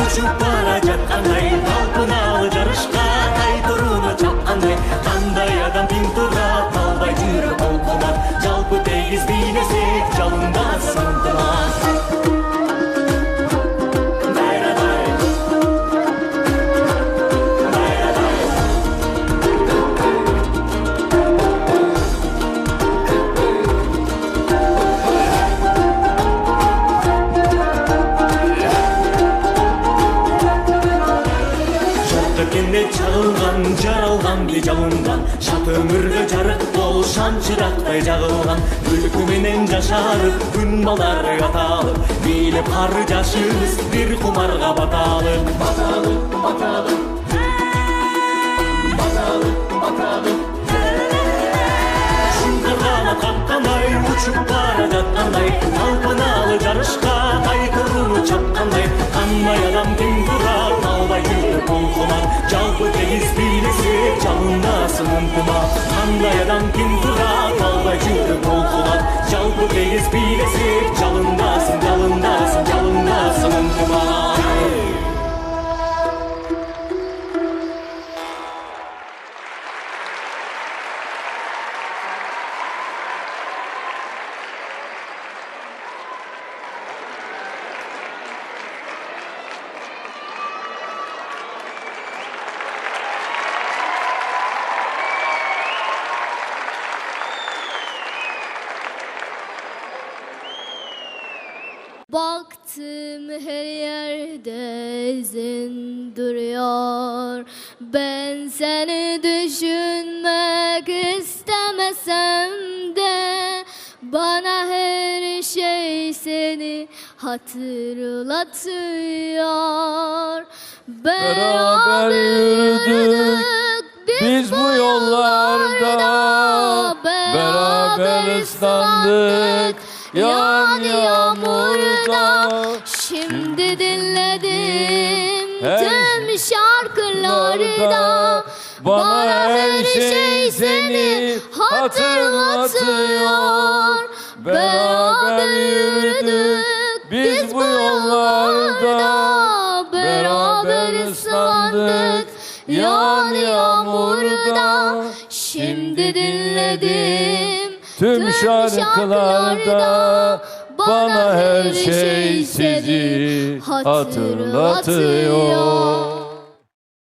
uçup bara жаткандай талпыналы жарышка кайтууруну чапкандай кандай адам тең турат албай жүрөк толкунат жалпы тегиз бийлесек жалындасын ынтымак Çağılgan, jaralgan bir жалындан Şat ömürgө жарык бол шамчырактай жагылган Күлкү менен жашарып, күн балдары аталып Бийлеп кары жашыбыз бир кумарга баталып Баталып, баталып Баталып, баталып Шуңкаргана капкандай, учуп бара жаткандай Талпыналы жарышка кайтууруну чапкандай Кандай адам тең турат, албай жүрөк толкунат Жалпы тегиз бийлесек жалындасын ынтымак Кандай адам тең турат, албай жүрөк толкунат Жалпы тегиз бийлесек жалындасын, жалындасын, жалындасын ынтымак Baktım her yerde izin duruyor Ben seni düşünmek istemesem de Bana her şey seni hatırlatıyor Beraber yürüdük biz bu yollarda Beraber ıslandık yani yağmurda Şimdi dinledim tüm şarkılarda Bana her şey seni hatırlatıyor Beraber yürüdük biz bu yollarda Beraber ıslandık yani yağmurda Şimdi dinledim tüm şarkılarda bana her şey sizi hatırlatıyor.